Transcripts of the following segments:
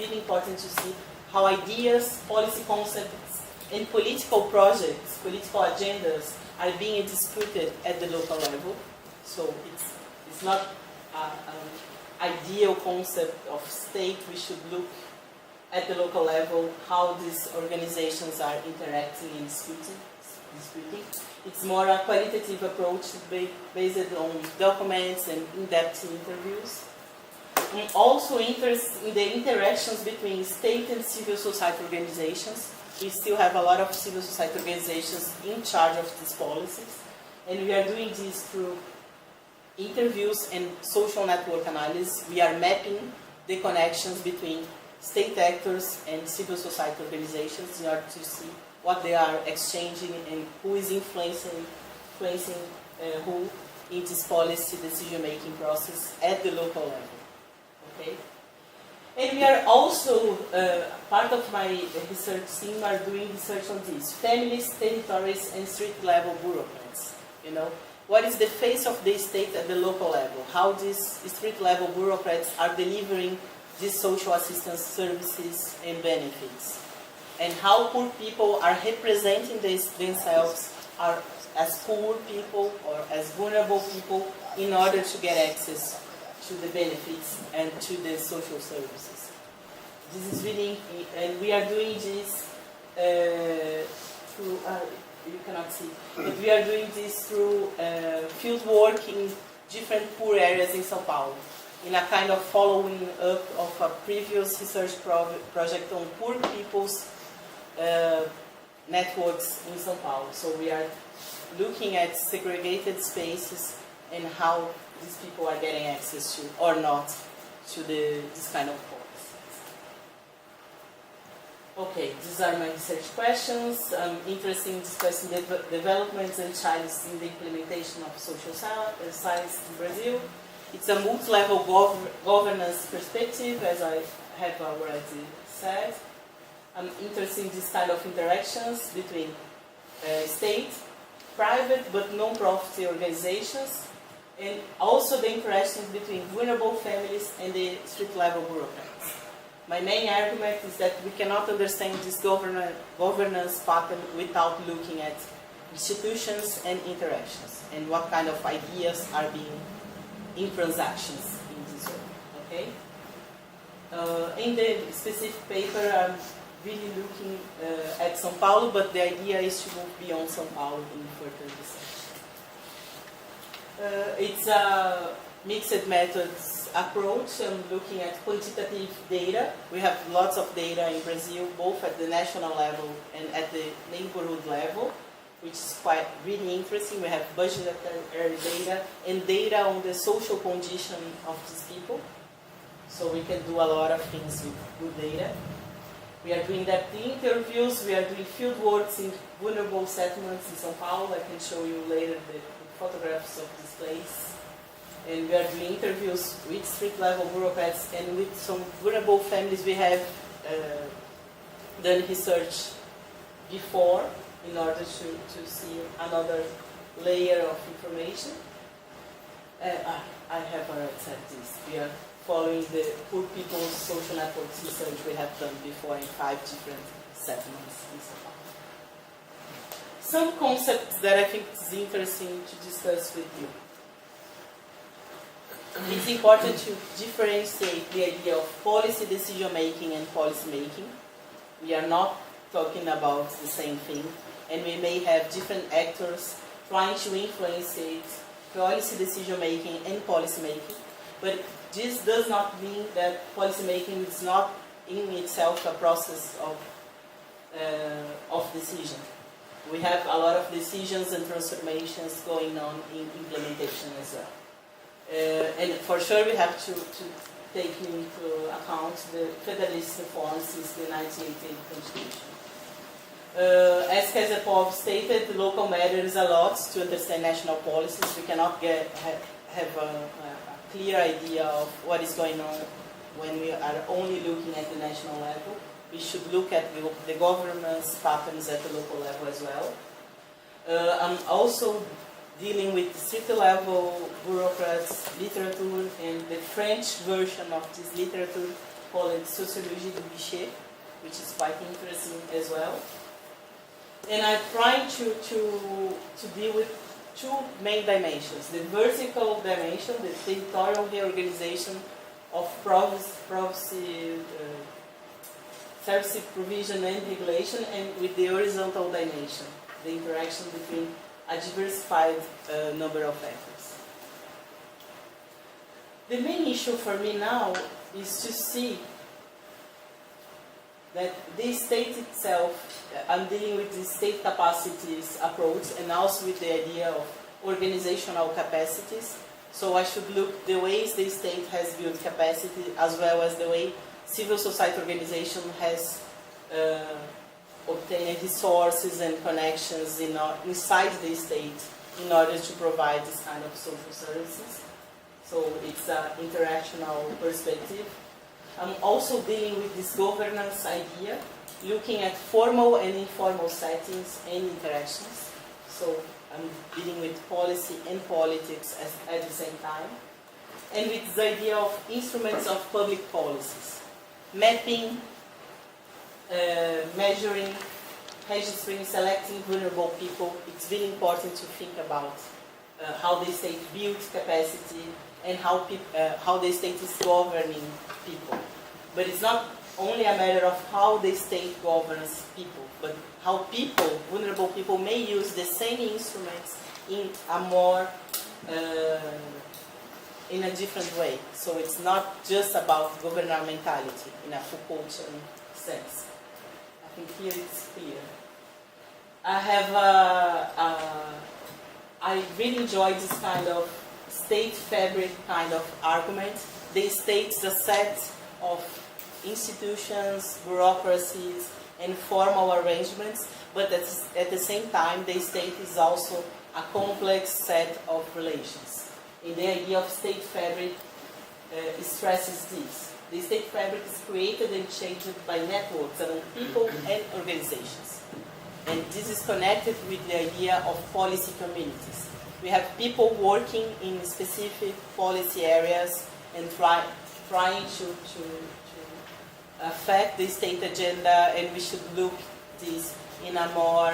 really important to see how ideas, policy concepts, and political projects, political agendas are being disputed at the local level. So it's not an ideal concept of state. We should look at the local level how these organizations are interacting and disputing. It's more a qualitative approach based on documents and in-depth interviews. And also interest in the interactions between state and civil society organizations. We still have a lot of civil society organizations in charge of these policies. And we are doing this through interviews and social network analysis. We are mapping the connections between state actors and civil society organizations in order to see what they are exchanging and who is influencing who in this policy decision-making process at the local level. Okay? And we are also, part of my research team are doing research on this. Families, territories, and street-level bureaucrats. You know, what is the face of the state at the local level? How these street-level bureaucrats are delivering these social assistance services and benefits? And how poor people are representing themselves as poor people or as vulnerable people in order to get access to the benefits and to the social services. This is really, and we are doing this through, you cannot see, but we are doing this through field work in different poor areas in São Paulo, in a kind of following up of a previous research project on poor people's networks in São Paulo. So we are looking at segregated spaces and how these people are getting access to, or not, to this kind of policies. Okay, these are my research questions. I'm interested in discussing developments and challenges in the implementation of social science in Brazil. It's a multi-level governance perspective, as I have already said. I'm interested in this kind of interactions between state, private but non-profit organizations, and also the interactions between vulnerable families and the street-level bureaucrats. My main argument is that we cannot understand this governance pattern without looking at institutions and interactions, and what kind of ideas are being in transactions in this way. Okay? In the specific paper, I'm really looking at São Paulo, but the idea is to move beyond São Paulo in further research. It's a mixed methods approach. I'm looking at quantitative data. We have lots of data in Brazil, both at the national level and at the neighborhood level, which is quite really interesting. We have budgetary data and data on the social condition of these people. So we can do a lot of things with good data. We are doing depth interviews, we are doing field works in vulnerable settlements in São Paulo. I can show you later the photographs of this place. And we are doing interviews with street-level bureaucrats and with some vulnerable families. We have done research before in order to see another layer of information. I have already said this. We are following the poor people's social networks research we have done before in 5 different settlements in São Paulo. Some concepts that I think is interesting to discuss with you. It's important to differentiate the idea of policy decision-making and policy-making. We are not talking about the same thing, and we may have different actors trying to influence policy decision-making and policy-making, but this does not mean that policy-making is not in itself a process of decision. We have a lot of decisions and transformations going on in implementation as well. And for sure we have to take into account the Federalist reforms since the 1988 Constitution. As Kazapov stated, local matters a lot to understand national policies. We cannot have a clear idea of what is going on when we are only looking at the national level. We should look at the governance patterns at the local level as well. I'm also dealing with city-level bureaucrats literature, and the French version of this literature called Sociology de Bichir, which is quite interesting as well. And I'm trying to deal with two main dimensions. The vertical dimension, the territorial reorganization of service provision and regulation, and with the horizontal dimension, the interaction between a diversified number of actors. The main issue for me now is to see that the state itself, I'm dealing with the state capacities approach and also with the idea of organizational capacities. So I should look the ways the state has built capacity as well as the way civil society organization has obtained resources and connections inside the state in order to provide this kind of social services. So it's an interactional perspective. I'm also dealing with this governance idea, looking at formal and informal settings and interactions. So I'm dealing with policy and politics at the same time. And with this idea of instruments of public policies, mapping, measuring, registering, selecting vulnerable people. It's really important to think about how the state builds capacity and how the state is governing people. But it's not only a matter of how the state governs people, but how people, vulnerable people, may use the same instruments in a more, in a different way. So it's not just about governmentality in a Foucaultian sense. I think here it's clear. I really enjoy this kind of state fabric kind of argument. The state's a set of institutions, bureaucracies, and formal arrangements, but at the same time, the state is also a complex set of relations. And the idea of state fabric stresses this. The state fabric is created and changed by networks among people and organizations. And this is connected with the idea of policy communities. We have people working in specific policy areas and trying to affect the state agenda, and we should look this in a more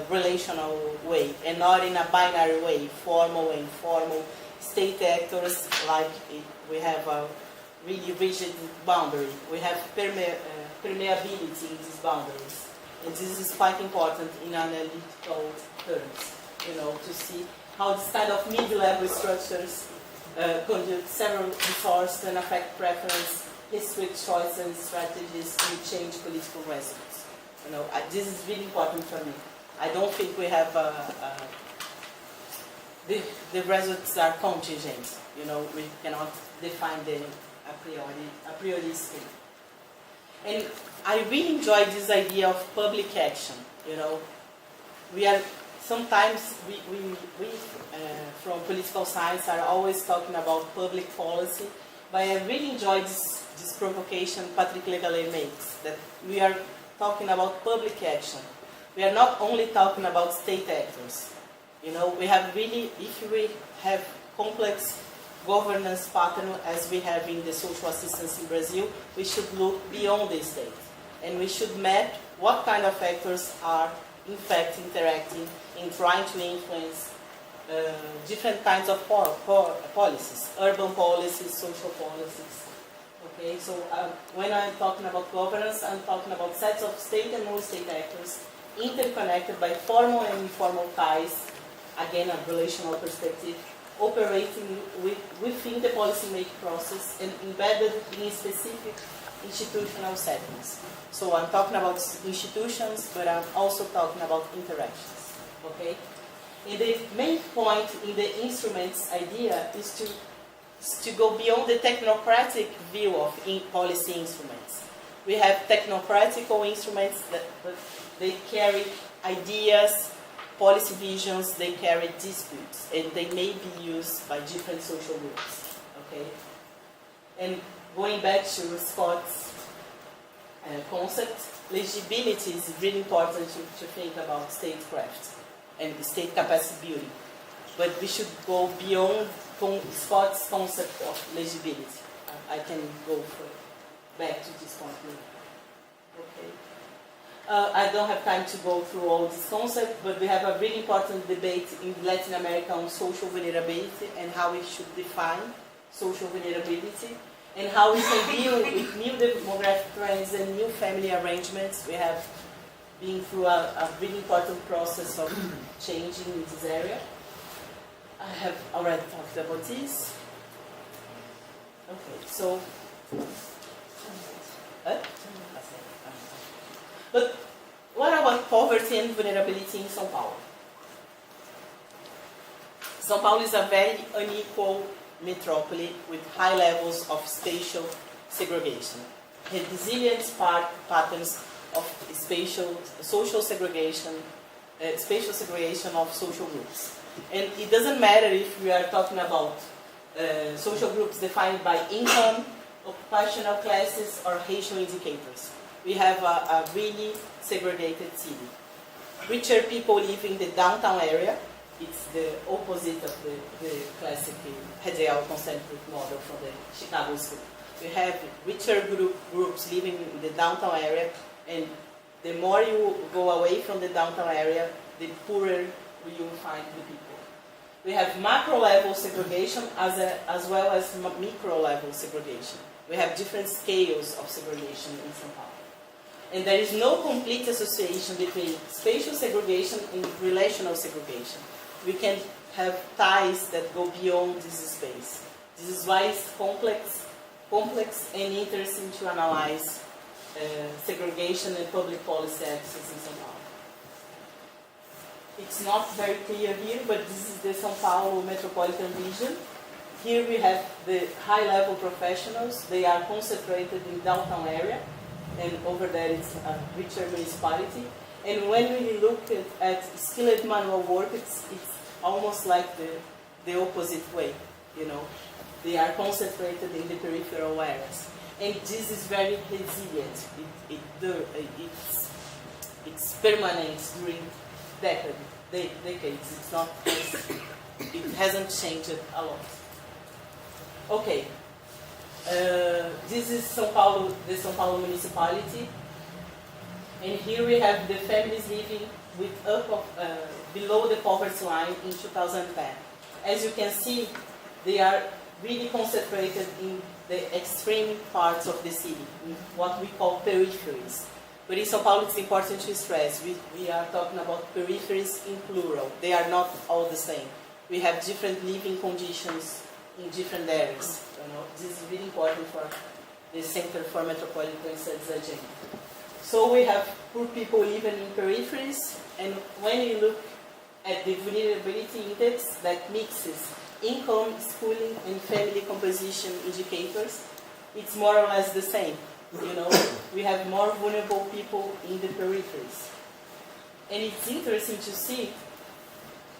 relational way and not in a binary way, formal and informal. State actors, like we have a really rigid boundary. We have permeability in these boundaries. And this is quite important in analytical terms, to see how this kind of mid-level structures conduct several resources and affect preference, restrict choices and strategies, and change political results. This is really important for me. I don't think we have the results are contingent. We cannot define them a priori. And I really enjoy this idea of public action. We are sometimes we from political science are always talking about public policy, but I really enjoy this provocation Patrick Legalé makes, that we are talking about public action. We are not only talking about state actors. We have really, if we have complex governance pattern as we have in the social assistance in Brazil, we should look beyond the state. And we should map what kind of actors are in fact interacting in trying to influence different kinds of policies, urban policies, social policies. Okay, so when I'm talking about governance, I'm talking about sets of state and non-state actors interconnected by formal and informal ties, again a relational perspective, operating within the policy-making process and embedded in specific institutional settings. So I'm talking about institutions, but I'm also talking about interactions. Okay? And the main point in the instruments idea is to go beyond the technocratic view of policy instruments. We have technocratical instruments that they carry ideas, policy visions, they carry disputes, and they may be used by different social groups. Okay? And going back to Scott's concept, legibility is really important to think about statecraft and state capacity building. But we should go beyond Scott's concept of legibility. I can go back to this point. Okay. I don't have time to go through all this concept, but we have a really important debate in Latin America on social vulnerability and how we should define social vulnerability and how we can deal with new demographic trends and new family arrangements. We have been through a really important process of changing in this area. I have already talked about this. Okay, so... But what about poverty and vulnerability in São Paulo? São Paulo is a very unequal metropolis with high levels of spatial segregation, resilient patterns of social segregation of social groups. And it doesn't matter if we are talking about social groups defined by income, occupational classes, or racial indicators. We have a really segregated city. Richer people live in the downtown area. It's the opposite of the classic radial concentric model from the Chicago School. We have richer groups living in the downtown area, and the more you go away from the downtown area, the poorer you will find the people. We have macro level segregation as well as micro level segregation. We have different scales of segregation in São Paulo. And there is no complete association between spatial segregation and relational segregation. We can have ties that go beyond this space. This is why it's complex and interesting to analyze segregation and public policy access in São Paulo. It's not very clear here, but this is the São Paulo Metropolitan region. Here we have the high-level professionals. They are concentrated in downtown area, and over there it's a richer municipality. And when we look at skilled manual work, it's almost like the opposite way, you know. They are concentrated in the peripheral areas. And this is very resilient. It's permanent during decades. It's not, it hasn't changed a lot. Okay. This is São Paulo, the São Paulo municipality. And here we have the families living with below the poverty line in 2010. As you can see, they are really concentrated in the extreme parts of the city, in what we call peripheries. But in São Paulo, it's important to stress, we are talking about peripheries in plural. They are not all the same. We have different living conditions in different areas. You know, this is really important for the Center for Metropolitan Studies agenda. So we have poor people living in peripheries, and when you look at the vulnerability index that mixes income, schooling, and family composition indicators, it's more or less the same. You know, we have more vulnerable people in the peripheries. And it's interesting to see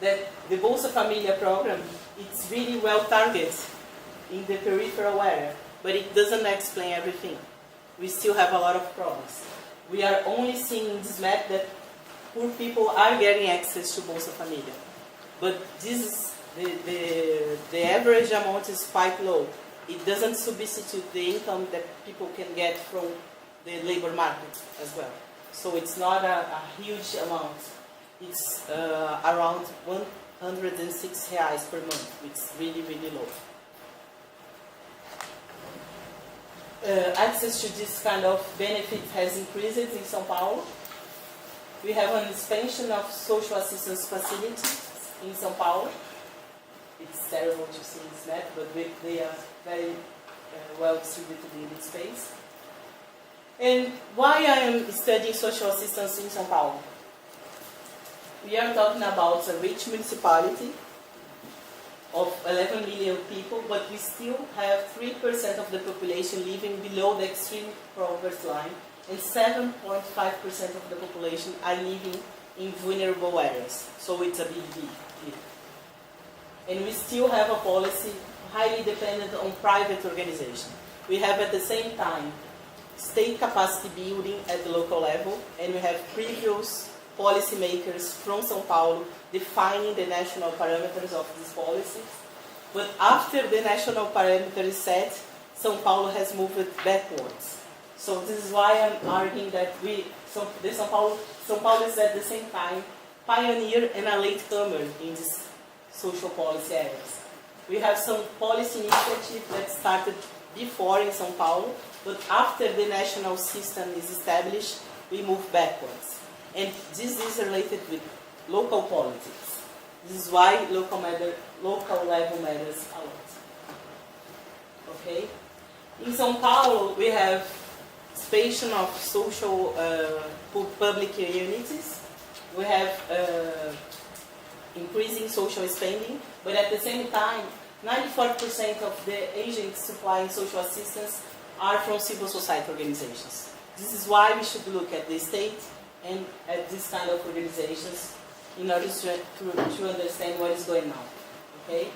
that the Bolsa Família Program, it's really well targeted in the peripheral area, but it doesn't explain everything. We still have a lot of problems. We are only seeing in this map that poor people are getting access to Bolsa Família. But this is the average amount is quite low. It doesn't substitute the income that people can get from the labor market as well. So it's not a huge amount. It's around 106 reais per month. It's really, really low. Access to this kind of benefit has increased in São Paulo. We have an expansion of social assistance facilities in São Paulo. It's terrible to see this map, but they are very well distributed in this space. And why I am studying social assistance in São Paulo? We are talking about a rich municipality of 11 million people, but we still have 3% of the population living below the extreme poverty line, and 7.5% of the population are living in vulnerable areas. So it's a big deal. And we still have a policy highly dependent on private organization. We have at the same time state capacity building at the local level, and we have previous policymakers from São Paulo defining the national parameters of this policy. But after the national parameters set, São Paulo has moved backwards. So this is why I'm arguing that São Paulo is at the same time pioneer and a latecomer in these social policy areas. We have some policy initiative that started before in São Paulo, but after the national system is established, we move backwards. And this is related with local politics. This is why local level matters a lot. Okay? In São Paulo, we have expansion of social public unities. We have increasing social spending, but at the same time, 94% of the agents supplying social assistance are from civil society organizations. This is why we should look at the state and at this kind of organizations in order to understand what is going on. Okay?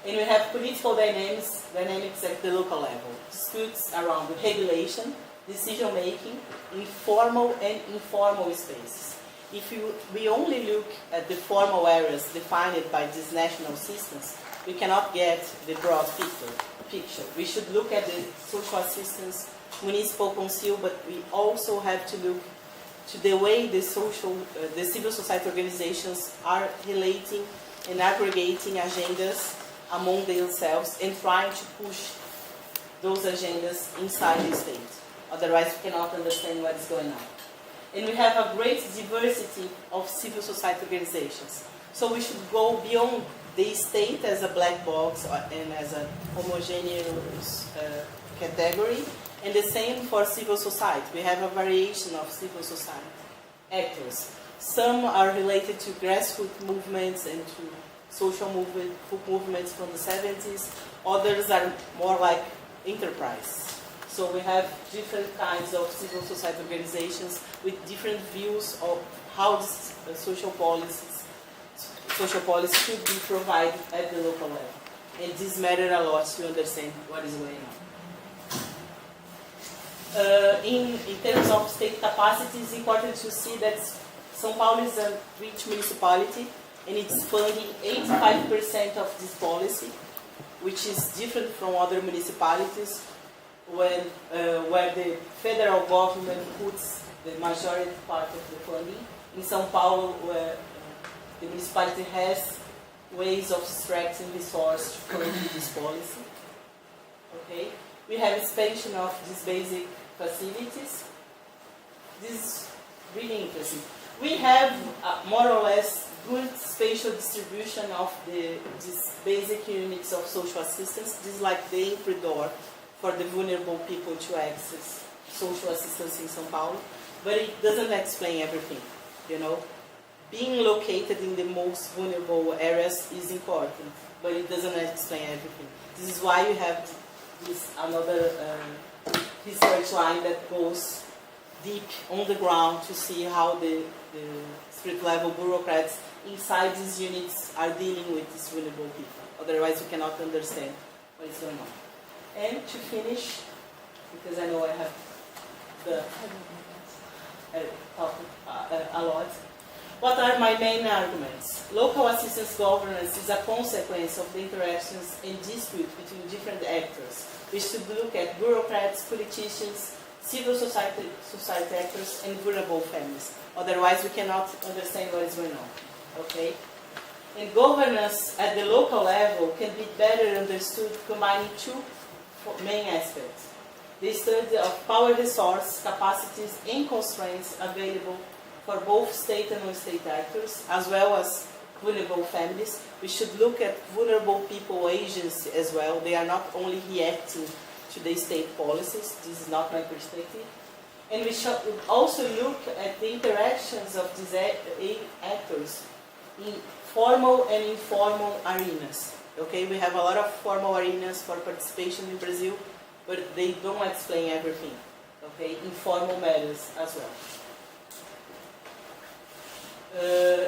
And we have political dynamics at the local level. Disputes around regulation, decision making, in formal and informal spaces. If we only look at the formal areas defined by these national systems, we cannot get the broad picture. We should look at the social assistance, municipal council, but we also have to look to the way the civil society organizations are relating and aggregating agendas among themselves and trying to push those agendas inside the state. Otherwise, we cannot understand what is going on. And we have a great diversity of civil society organizations. So we should go beyond the state as a black box and as a homogeneous category, and the same for civil society. We have a variation of civil society actors. Some are related to grassroots movements and to social movements from the 70s. Others are more like enterprise. So we have different kinds of civil society organizations with different views of how social policy should be provided at the local level. And this matters a lot to understand what is going on. In terms of state capacity, it's important to see that São Paulo is a rich municipality and it's funding 85% of this policy, which is different from other municipalities where the federal government puts the majority part of the funding. In São Paulo, where the municipality has ways of extracting resources to fund this policy. Okay, we have expansion of these basic facilities. This is really interesting. We have more or less good spatial distribution of these basic units of social assistance. This is like the entry door for the vulnerable people to access social assistance in São Paulo, but it doesn't explain everything, you know. Being located in the most vulnerable areas is important, but it doesn't explain everything. This is why you have this another research line that goes deep on the ground to see how the street level bureaucrats inside these units are dealing with these vulnerable people. Otherwise, we cannot understand what is going on. And to finish, because I know I have talked a lot, what are my main arguments? Local assistance governance is a consequence of the interactions and disputes between different actors. We should look at bureaucrats, politicians, civil society actors, and vulnerable families. Otherwise, we cannot understand what is going on. Okay? And governance at the local level can be better understood combining two main aspects: the study of power resource, capacities, and constraints available for both state and non-state actors, as well as vulnerable families. We should look at vulnerable people agency as well. They are not only reacting to the state policies. This is not my perspective. And we should also look at the interactions of these actors in formal and informal arenas. Okay, we have a lot of formal arenas for participation in Brazil, but they don't explain everything. Okay, informal matters as well.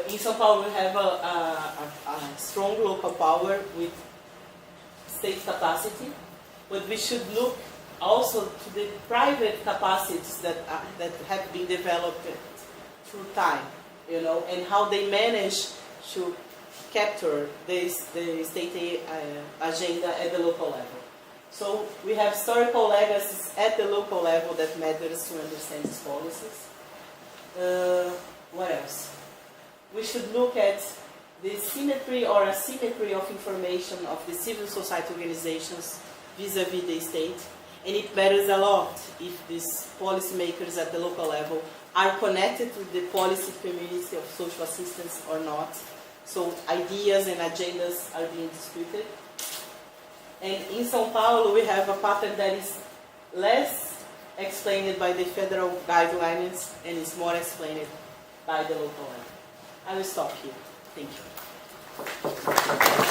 In São Paulo, we have a strong local power with state capacity, but we should look also to the private capacities that have been developed through time, you know, and how they manage to capture the state agenda at the local level. So we have historical legacies at the local level that matters to understand these policies. What else? We should look at the symmetry or asymmetry of information of the civil society organizations vis-a-vis the state. And it matters a lot if these policymakers at the local level are connected to the policy community of social assistance or not. So ideas and agendas are being disputed. And in São Paulo, we have a pattern that is less explained by the federal guidelines and is more explained by the local level. I will stop here. Thank you.